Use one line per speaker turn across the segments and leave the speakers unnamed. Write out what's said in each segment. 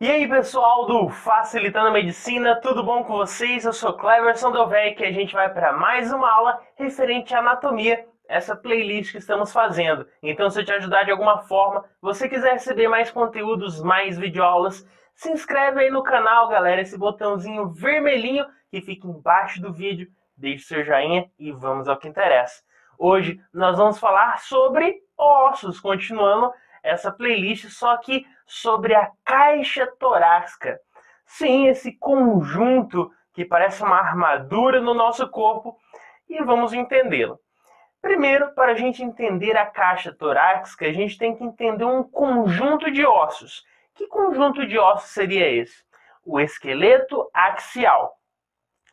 E aí pessoal do Facilitando a Medicina, tudo bom com vocês? Eu sou Cleverson Dovec e a gente vai para mais uma aula referente à anatomia, essa playlist que estamos fazendo. Então se eu te ajudar de alguma forma, você quiser receber mais conteúdos, mais videoaulas, se inscreve aí no canal, galera, esse botãozinho vermelhinho que fica embaixo do vídeo, deixe seu joinha e vamos ao que interessa. Hoje nós vamos falar sobre ossos, continuando essa playlist, só que sobre a caixa torácica. Sim, esse conjunto que parece uma armadura no nosso corpo, e vamos entendê-lo. Primeiro, para a gente entender a caixa torácica, a gente tem que entender um conjunto de ossos. Que conjunto de ossos seria esse? O esqueleto axial.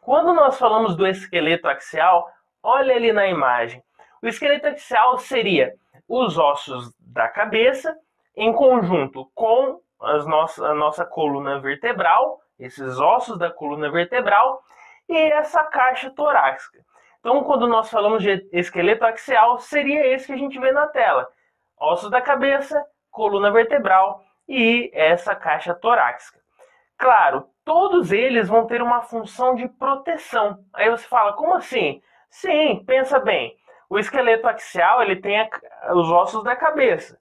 Quando nós falamos do esqueleto axial, olha ali na imagem. O esqueleto axial seria os ossos da cabeça, em conjunto com a nossa coluna vertebral, esses ossos da coluna vertebral, e essa caixa torácica. Então, quando nós falamos de esqueleto axial, seria esse que a gente vê na tela. Ossos da cabeça, coluna vertebral e essa caixa torácica. Claro, todos eles vão ter uma função de proteção. Aí você fala, como assim? Sim, pensa bem. O esqueleto axial ele tem os ossos da cabeça.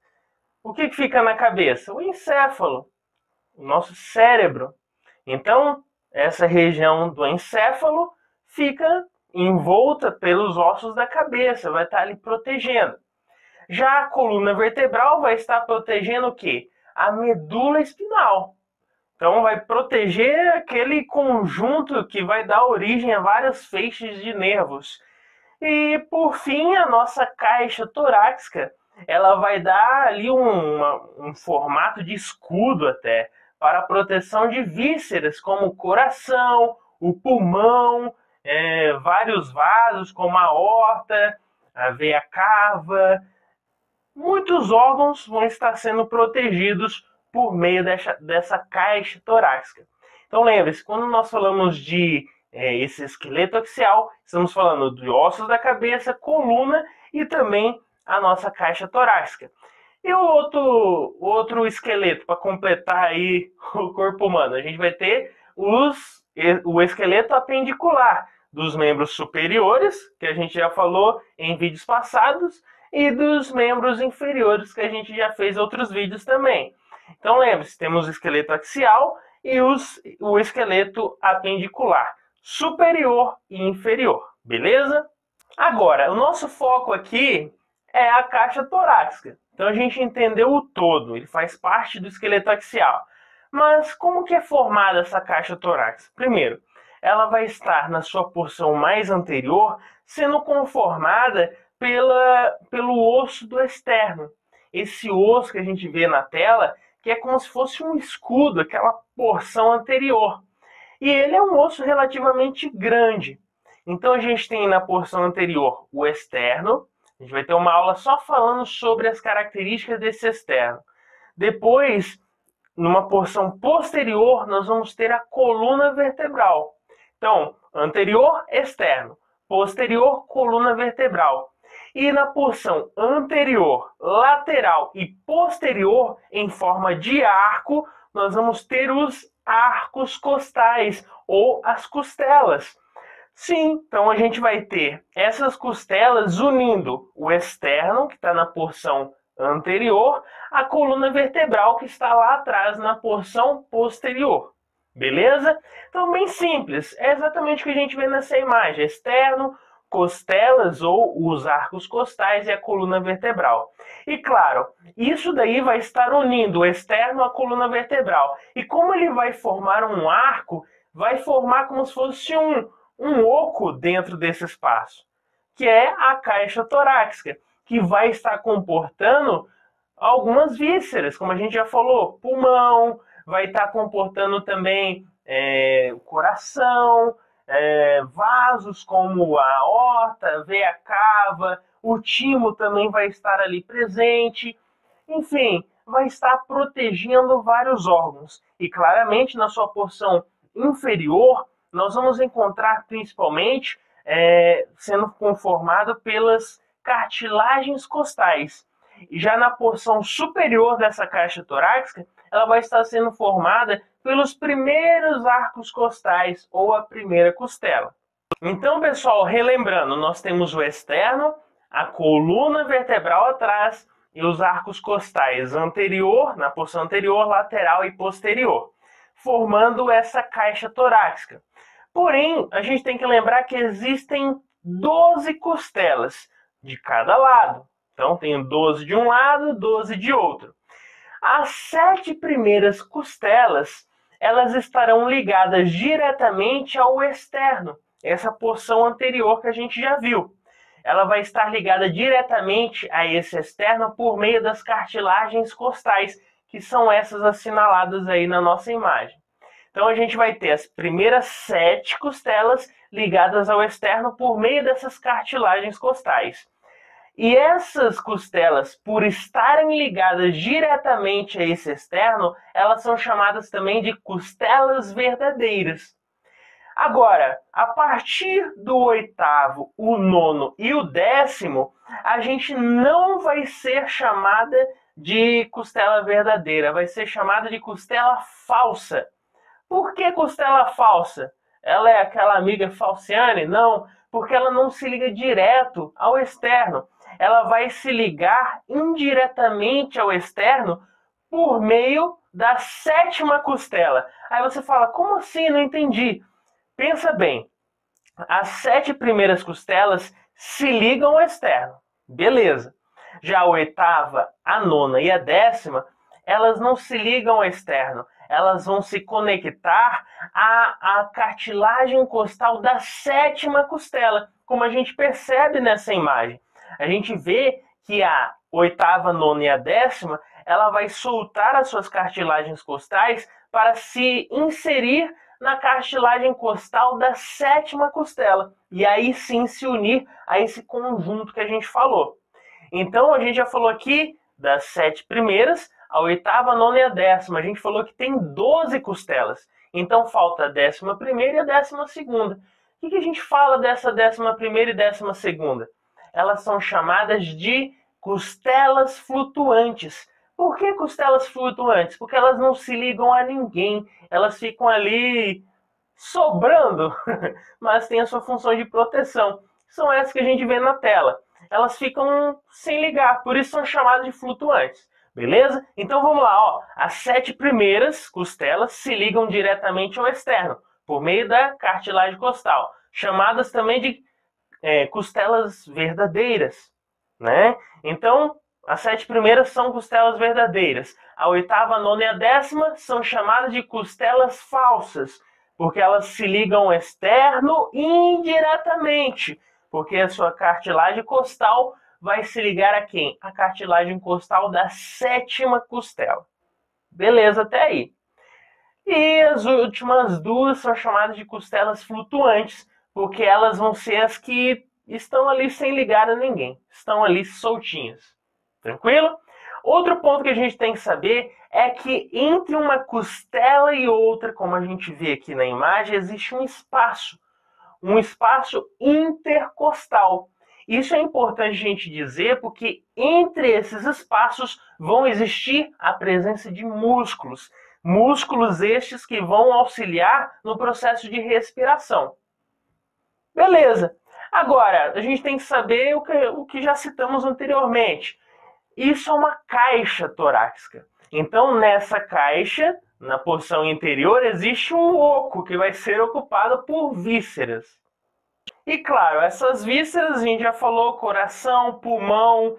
O que fica na cabeça? O encéfalo, o nosso cérebro. Então, essa região do encéfalo fica envolta pelos ossos da cabeça, vai estar ali protegendo. Já a coluna vertebral vai estar protegendo o quê? A medula espinal. Então, vai proteger aquele conjunto que vai dar origem a vários feixes de nervos. E, por fim, a nossa caixa torácica, ela vai dar ali um formato de escudo até, para a proteção de vísceras, como o coração, o pulmão, vários vasos, como a aorta, a veia cava. Muitos órgãos vão estar sendo protegidos por meio dessa caixa torácica. Então lembre-se, quando nós falamos de esse esqueleto axial, estamos falando de ossos da cabeça, coluna e também a nossa caixa torácica. E o outro esqueleto, para completar aí o corpo humano, a gente vai ter o esqueleto apendicular dos membros superiores, que a gente já falou em vídeos passados, e dos membros inferiores, que a gente já fez outros vídeos também. Então lembre-se, temos o esqueleto axial e o esqueleto apendicular, superior e inferior, beleza? Agora, o nosso foco aqui é a caixa torácica. Então a gente entendeu o todo, ele faz parte do esqueleto axial. Mas como que é formada essa caixa torácica? Primeiro, ela vai estar na sua porção mais anterior, sendo conformada pelo osso do externo. Esse osso que a gente vê na tela, que é como se fosse um escudo, aquela porção anterior. E ele é um osso relativamente grande. Então a gente tem na porção anterior o externo. A gente vai ter uma aula só falando sobre as características desse externo. Depois, numa porção posterior, nós vamos ter a coluna vertebral. Então, anterior, externo. Posterior, coluna vertebral. E na porção anterior, lateral e posterior, em forma de arco, nós vamos ter os arcos costais, ou as costelas. Sim, então a gente vai ter essas costelas unindo o externo, que está na porção anterior, a coluna vertebral, que está lá atrás, na porção posterior. Beleza? Então, bem simples. É exatamente o que a gente vê nessa imagem. Externo, costelas ou os arcos costais e a coluna vertebral. E claro, isso daí vai estar unindo o externo à coluna vertebral. E como ele vai formar um arco, vai formar como se fosse um oco dentro desse espaço, que é a caixa torácica, que vai estar comportando algumas vísceras, como a gente já falou, pulmão, vai estar comportando também o coração, vasos como a aorta, a veia cava, o timo também vai estar ali presente. Enfim, vai estar protegendo vários órgãos. E claramente na sua porção inferior, nós vamos encontrar principalmente sendo conformado pelas cartilagens costais. E já na porção superior dessa caixa torácica, ela vai estar sendo formada pelos primeiros arcos costais ou a primeira costela. Então, pessoal, relembrando, nós temos o externo, a coluna vertebral atrás e os arcos costais anterior, na porção anterior, lateral e posterior, formando essa caixa torácica. Porém, a gente tem que lembrar que existem 12 costelas de cada lado. Então, tem 12 de um lado, 12 de outro. As 7 primeiras costelas, elas estarão ligadas diretamente ao externo, essa porção anterior que a gente já viu. Ela vai estar ligada diretamente a esse externo por meio das cartilagens costais, que são essas assinaladas aí na nossa imagem. Então a gente vai ter as primeiras 7 costelas ligadas ao externo por meio dessas cartilagens costais. E essas costelas, por estarem ligadas diretamente a esse externo, elas são chamadas também de costelas verdadeiras. Agora, a partir do 8º, o 9º e o 10º, a gente não vai ser chamada de costela verdadeira, vai ser chamada de costela falsa. Por que costela falsa? Ela é aquela amiga falciane? Não, porque ela não se liga direto ao externo. Ela vai se ligar indiretamente ao externo por meio da 7ª costela. Aí você fala, como assim? Não entendi. Pensa bem, as 7 primeiras costelas se ligam ao externo, beleza. Já a 8ª, a 9ª e a 10ª, elas não se ligam ao externo, elas vão se conectar à cartilagem costal da 7ª costela, como a gente percebe nessa imagem. A gente vê que a 8ª, 9ª e a 10ª, ela vai soltar as suas cartilagens costais para se inserir na cartilagem costal da 7ª costela. E aí sim se unir a esse conjunto que a gente falou. Então a gente já falou aqui das 7 primeiras, a 8ª, a 9ª e a 10ª. A gente falou que tem 12 costelas. Então falta a 11ª e a 12ª. O que a gente fala dessa 11ª e 12ª? Elas são chamadas de costelas flutuantes. Por que costelas flutuantes? Porque elas não se ligam a ninguém, elas ficam ali sobrando, mas tem a sua função de proteção. São essas que a gente vê na tela. Elas ficam sem ligar, por isso são chamadas de flutuantes. Beleza? Então vamos lá, ó. As 7 primeiras costelas se ligam diretamente ao externo, por meio da cartilagem costal, chamadas também de costelas verdadeiras, né? Então, as 7 primeiras são costelas verdadeiras. A 8ª, a 9ª e a 10ª são chamadas de costelas falsas, porque elas se ligam ao externo indiretamente, porque a sua cartilagem costal vai se ligar a quem? A cartilagem costal da 7ª costela. Beleza até aí. E as últimas duas são chamadas de costelas flutuantes, porque elas vão ser as que estão ali sem ligar a ninguém, estão ali soltinhas. Tranquilo? Outro ponto que a gente tem que saber é que entre uma costela e outra, como a gente vê aqui na imagem, existe um espaço intercostal. Isso é importante a gente dizer porque entre esses espaços vão existir a presença de músculos. Músculos estes que vão auxiliar no processo de respiração. Beleza. Agora, a gente tem que saber o que já citamos anteriormente. Isso é uma caixa torácica. Então, nessa caixa, na porção interior, existe um oco que vai ser ocupado por vísceras. E claro, essas vísceras, a gente já falou, coração, pulmão,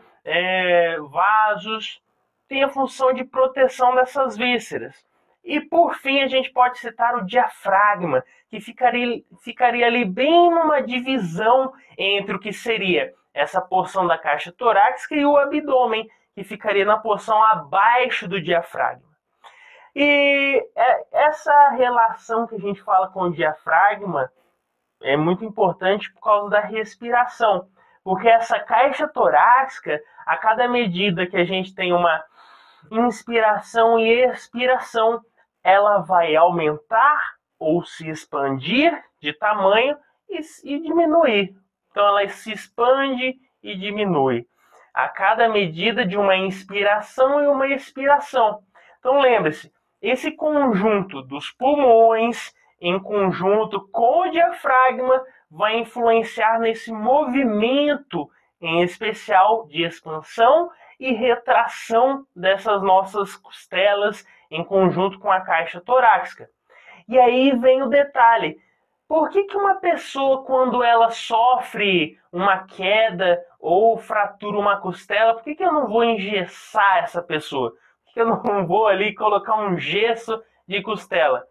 vasos, tem a função de proteção dessas vísceras. E por fim, a gente pode citar o diafragma, que ficaria ali bem numa divisão entre o que seria essa porção da caixa torácica e o abdômen, que ficaria na porção abaixo do diafragma. E essa relação que a gente fala com o diafragma é muito importante por causa da respiração, porque essa caixa torácica, a cada medida que a gente tem uma inspiração e expiração, ela vai aumentar ou se expandir de tamanho e diminuir. Então ela se expande e diminui a cada medida de uma inspiração e uma expiração. Então lembre-se, esse conjunto dos pulmões, em conjunto com o diafragma, vai influenciar nesse movimento, em especial de expansão e retração dessas nossas costelas, em conjunto com a caixa torácica. E aí vem o detalhe. Por que uma pessoa, quando ela sofre uma queda ou fratura uma costela, por que eu não vou engessar essa pessoa? Por que eu não vou ali colocar um gesso de costela?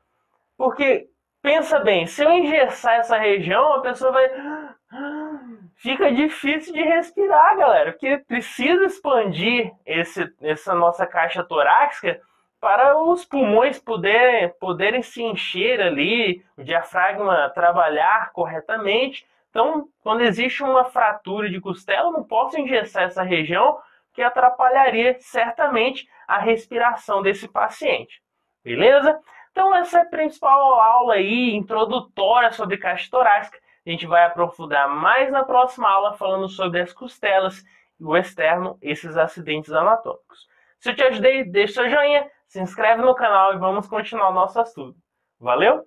Porque, pensa bem, se eu engessar essa região, a pessoa vai... Fica difícil de respirar, galera, porque precisa expandir essa nossa caixa torácica para os pulmões poderem se encher ali, o diafragma trabalhar corretamente. Então, quando existe uma fratura de costela, eu não posso engessar essa região, que atrapalharia certamente a respiração desse paciente. Beleza? Então, essa é a principal aula aí, introdutória sobre caixa torácica. A gente vai aprofundar mais na próxima aula, falando sobre as costelas e o externo, esses acidentes anatômicos. Se eu te ajudei, deixa seu joinha, se inscreve no canal e vamos continuar o nosso estudo. Valeu?